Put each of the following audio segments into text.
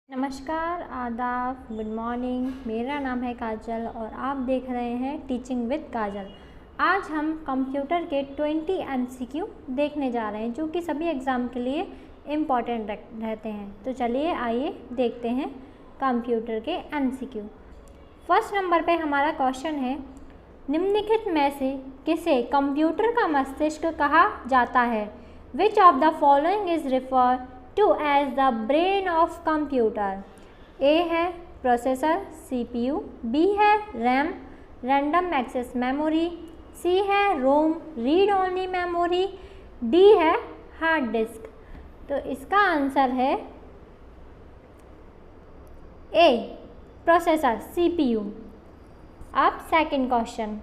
नमस्कार, आदाब, good morning. मेरा नाम है काजल और आप देख रहे हैं टीचिंग विद काजल। आज हम कंप्यूटर के 20 MCQ देखने जा रहे हैं जो कि सभी एग्ज़ाम के लिए इम्पॉर्टेंट रहते हैं। तो चलिए आइए देखते हैं कंप्यूटर के MCQ। फर्स्ट नंबर पे हमारा क्वेश्चन है, निम्नलिखित में से किसे कंप्यूटर का मस्तिष्क कहा जाता है? Which of the following is refer to as the brain of computer? A है प्रोसेसर CPU, बी है RAM random access memory, C है ROM read only memory, D है हार्ड डिस्क। तो इसका आंसर है ए प्रोसेसर CPU। अब second question,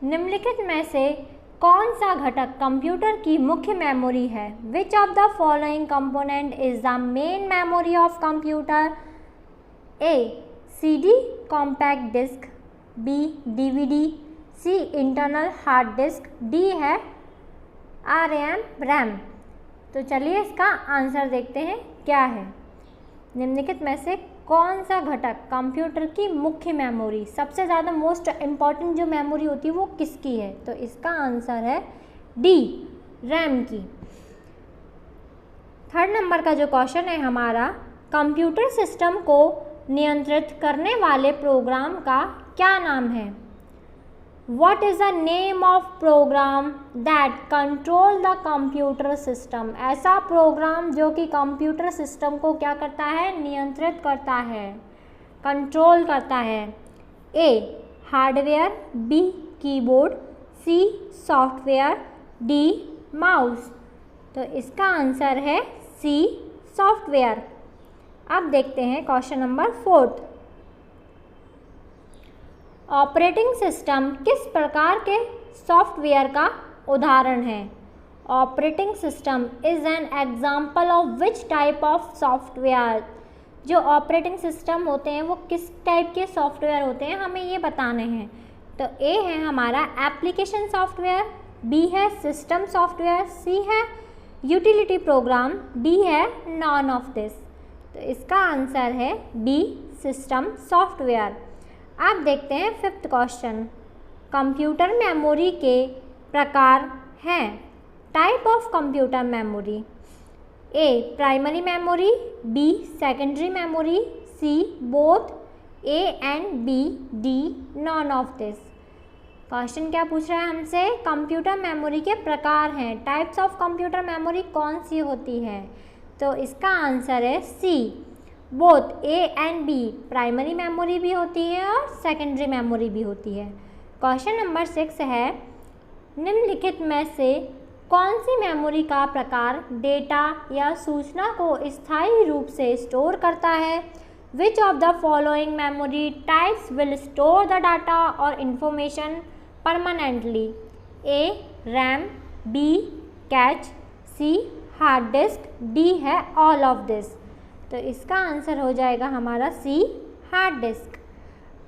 निम्नलिखित में से कौन सा घटक कंप्यूटर की मुख्य मेमोरी है? Which of the following component is the main memory of computer? A CD compact disc, B DVD, C internal hard disk, D है RAM रैम। तो चलिए इसका आंसर देखते हैं क्या है। निम्नलिखित में से कौन सा घटक कंप्यूटर की मुख्य मेमोरी, सबसे ज़्यादा मोस्ट इम्पॉर्टेंट जो मेमोरी होती है वो किसकी है? तो इसका आंसर है डी रैम की। थर्ड नंबर का जो क्वेश्चन है हमारा, कंप्यूटर सिस्टम को नियंत्रित करने वाले प्रोग्राम का क्या नाम है? What is the name of program that control the computer system? ऐसा प्रोग्राम जो कि कंप्यूटर सिस्टम को क्या करता है? नियंत्रित करता है, कंट्रोल करता है। A hardware, B keyboard, C software, D mouse. तो इसका आंसर है सी सॉफ्टवेयर। अब देखते हैं क्वेश्चन नंबर 4। ऑपरेटिंग सिस्टम किस प्रकार के सॉफ्टवेयर का उदाहरण है? Operating system is an example of which type of software? जो ऑपरेटिंग सिस्टम होते हैं वो किस टाइप के सॉफ्टवेयर होते हैं, हमें ये बताने हैं। तो ए है हमारा एप्लीकेशन सॉफ्टवेयर, बी है सिस्टम सॉफ्टवेयर, सी है यूटिलिटी प्रोग्राम, डी है नॉन ऑफ दिस। तो इसका आंसर है बी सिस्टम सॉफ्टवेयर। अब देखते हैं फिफ्थ क्वेश्चन, कंप्यूटर मेमोरी के प्रकार हैं। Type of computer memory, A primary memory, B secondary memory, C both A and B, D none of this. Question क्या पूछ रहा है हमसे? कंप्यूटर मेमोरी के प्रकार हैं, टाइप्स ऑफ कंप्यूटर मेमोरी कौन सी होती है? तो इसका आंसर है C both A and B, primary memory भी होती है और सेकेंडरी मेमोरी भी होती है। क्वेश्चन नंबर 6 है, निम्नलिखित में से कौन सी मेमोरी का प्रकार डेटा या सूचना को स्थायी रूप से स्टोर करता है? Which of the following memory types will store the data और information permanently? A RAM, B cache, C hard disk, D है ऑल ऑफ दिस। तो इसका आंसर हो जाएगा हमारा सी हार्ड डिस्क।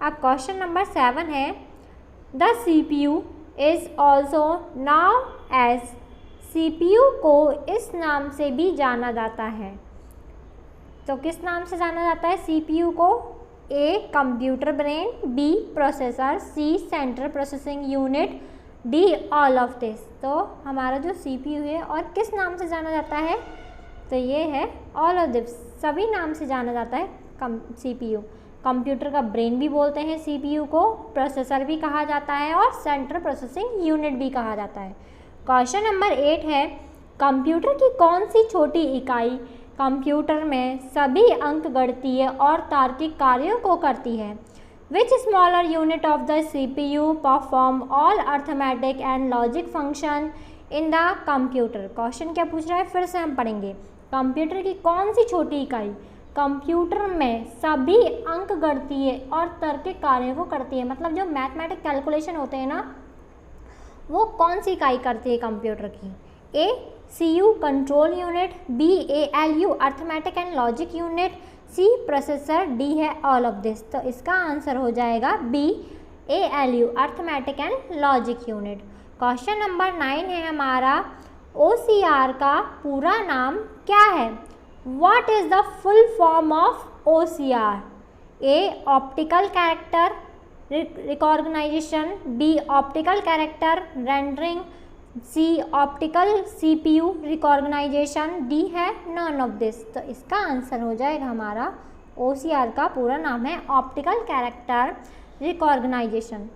अब क्वेश्चन नंबर 7 है, the CPU is also known as. CPU को इस नाम से भी जाना जाता है। तो किस नाम से जाना जाता है CPU को? A computer brain, B processor, C central processing unit, D all of this. तो हमारा जो CPU है और किस नाम से जाना जाता है? तो ये है ऑल ऑफ दिस, सभी नाम से जाना जाता है CPU। कंप्यूटर का ब्रेन भी बोलते हैं CPU को, प्रोसेसर भी कहा जाता है और सेंट्रल प्रोसेसिंग यूनिट भी कहा जाता है। क्वेश्चन नंबर 8 है, कंप्यूटर की कौन सी छोटी इकाई कंप्यूटर में सभी अंकगणितीय और तार्किक कार्यों को करती है? Which smaller unit of the CPU perform all arithmetic and logic function in the computer? Question क्या पूछ रहा है, फिर से हम पढ़ेंगे। कंप्यूटर की कौन सी छोटी इकाई कंप्यूटर में सभी अंकगणितीय और तार्किक कार्यों को करती है? मतलब जो मैथमेटिक कैलकुलेशन होते हैं ना, वो कौन सी इकाई करती है कंप्यूटर की? A CU control unit, B ALU arithmetic and logic unit, C processor, D है ऑल ऑफ दिस। तो इसका आंसर हो जाएगा B ALU arithmetic and logic unit. Question number 9 है हमारा, OCR का पूरा नाम क्या है? What is the full form of OCR? A. Optical character recognition, B. Optical character rendering, C. Optical CPU recognition, D है none of this। तो इसका आंसर हो जाएगा हमारा OCR का पूरा नाम है optical character recognition.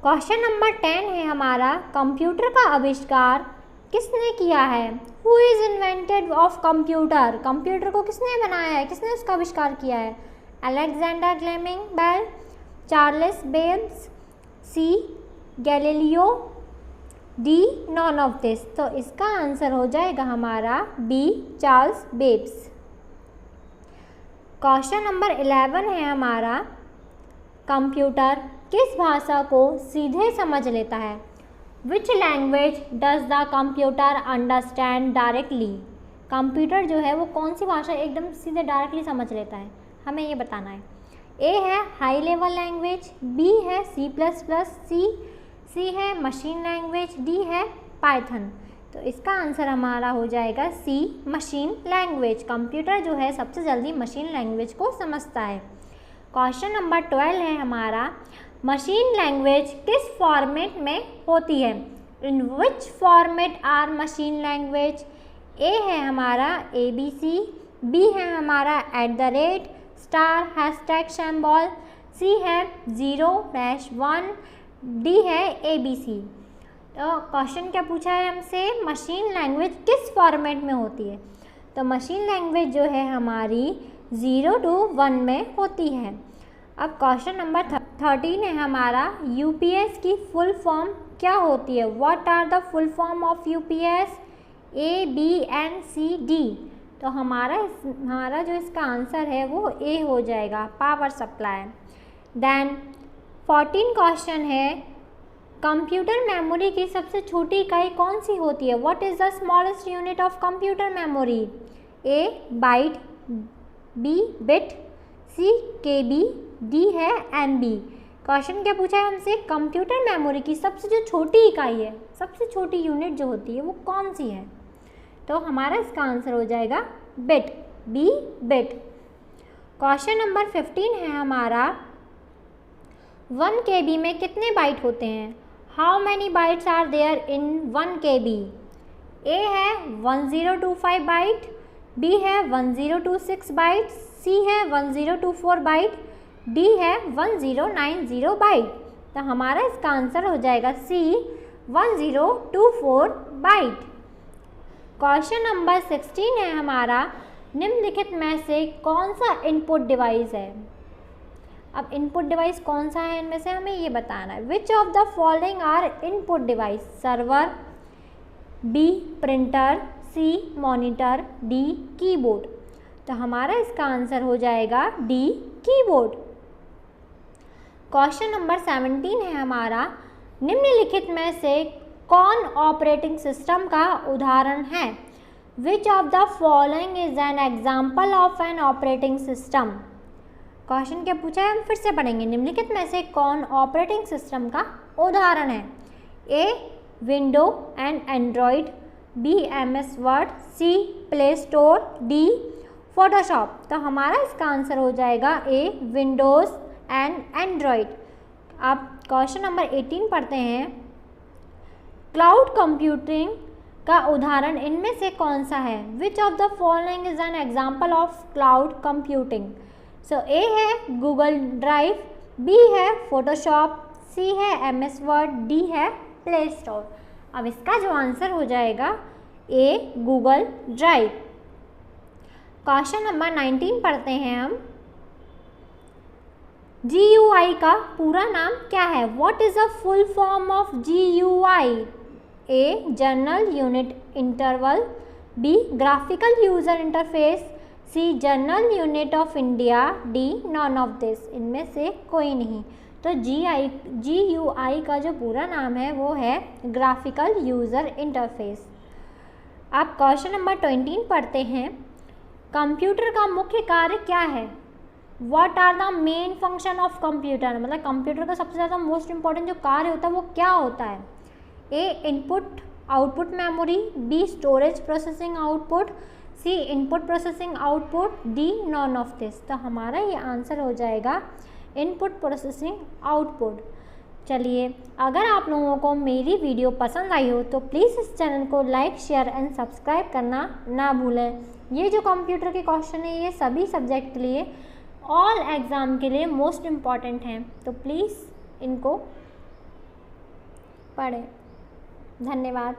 Question number 10 है हमारा, कंप्यूटर का आविष्कार किसने किया है? Who is invented of computer? Computer को किसने बनाया है, किसने उसका आविष्कार किया है? Alexander Graham Bell, Charles Babbage, C Galileo, D none of this. तो इसका आंसर हो जाएगा हमारा B Charles Babbage. Question number 11 है हमारा, कंप्यूटर किस भाषा को सीधे समझ लेता है? Which language does the computer understand directly? Computer जो है वो कौन सी भाषा एकदम सीधे डायरेक्टली समझ लेता है, हमें ये बताना है। ए है हाई लेवल लैंग्वेज, बी है C++, सी है मशीन लैंग्वेज, डी है पाइथन। तो इसका आंसर हमारा हो जाएगा सी मशीन लैंग्वेज। कंप्यूटर जो है सबसे जल्दी मशीन लैंग्वेज को समझता है। क्वेश्चन नंबर 12 है हमारा, मशीन लैंग्वेज किस फॉर्मेट में होती है? In which format are machine language? A है हमारा ABC, बी है हमारा @ स्टार हैशटैग सिंबल, सी है 0-1, डी है ABC। तो क्वेश्चन क्या पूछा है हमसे, मशीन लैंग्वेज किस फॉर्मेट में होती है? तो मशीन लैंग्वेज जो है हमारी 0-1 में होती है। अब क्वेश्चन नंबर 13 है हमारा, UPS की फुल फॉर्म क्या होती है? What are the full form of UPS? A, B and C, D। तो हमारा जो इसका आंसर है वो ए हो जाएगा, पावर सप्लाई। देन 14 क्वेश्चन है, कंप्यूटर मेमोरी की सबसे छोटी इकाई कौन सी होती है? What is the smallest unit of computer memory? A byte, B bit, C KB, D है MB। क्वेश्चन क्या पूछा है हमसे, कंप्यूटर मेमोरी की सबसे जो छोटी इकाई है, सबसे छोटी यूनिट जो होती है वो कौन सी है? तो हमारा इसका आंसर हो जाएगा bit, B bit. Question number 15 है हमारा, 1 KB में कितने बाइट होते हैं? How many bytes are there in 1 KB? A है 1025 बाइट, बी है 1026 बाइट, सी है 1024 बाइट, डी है 1090 बाइट। तो हमारा इसका आंसर हो जाएगा सी 1024 बाइट। क्वेश्चन नंबर 16 है हमारा, निम्नलिखित में से कौन सा इनपुट डिवाइस है? अब इनपुट डिवाइस कौन सा है इनमें से हमें ये बताना है। Which of the following are input device? Server, B printer, C monitor, D keyboard. तो हमारा इसका आंसर हो जाएगा डी कीबोर्ड। क्वेश्चन नंबर 17 है हमारा, निम्नलिखित में से कौन ऑपरेटिंग सिस्टम का उदाहरण है? Which of the following is an example of an operating system? Question क्या पूछा है, हम फिर से पढ़ेंगे। निम्नलिखित में से कौन ऑपरेटिंग सिस्टम का उदाहरण है? A window and Android, B MS Word, C Play Store, D Photoshop. तो हमारा इसका आंसर हो जाएगा ए विंडोज़ एंड एंड्रॉयड। अब क्वेश्चन नंबर 18 पढ़ते हैं, क्लाउड कंप्यूटिंग का उदाहरण इनमें से कौन सा है? Which of the following is an example of cloud computing? So A है गूगल ड्राइव, बी है फोटोशॉप, सी है MS वर्ड, डी है प्ले स्टोर। अब इसका जो आंसर हो जाएगा A Google drive. Question number 19 पढ़ते हैं हम, GUI का पूरा नाम क्या है? What is the full form of GUI? A general unit interval, B graphical user interface, C general unit of India, D none of this. इनमें से कोई नहीं। तो GUI का जो पूरा नाम है वो है ग्राफिकल यूजर इंटरफेस। आप क्वेश्चन नंबर 20 पढ़ते हैं, कंप्यूटर का मुख्य कार्य क्या है? What are the main function of computer? मतलब कंप्यूटर का सबसे ज़्यादा मोस्ट इंपॉर्टेंट जो कार्य होता है वो क्या होता है? A input output memory, B storage processing output, C input processing output, D none of this. तो हमारा ये आंसर हो जाएगा इनपुट प्रोसेसिंग आउटपुट। चलिए, अगर आप लोगों को मेरी वीडियो पसंद आई हो तो प्लीज़ इस चैनल को लाइक, शेयर एंड सब्सक्राइब करना ना भूलें। ये जो कंप्यूटर के क्वेश्चन है ये सभी सब्जेक्ट के लिए, ऑल एग्ज़ाम के लिए मोस्ट इम्पॉर्टेंट हैं, तो प्लीज़ इनको पढ़ें। धन्यवाद।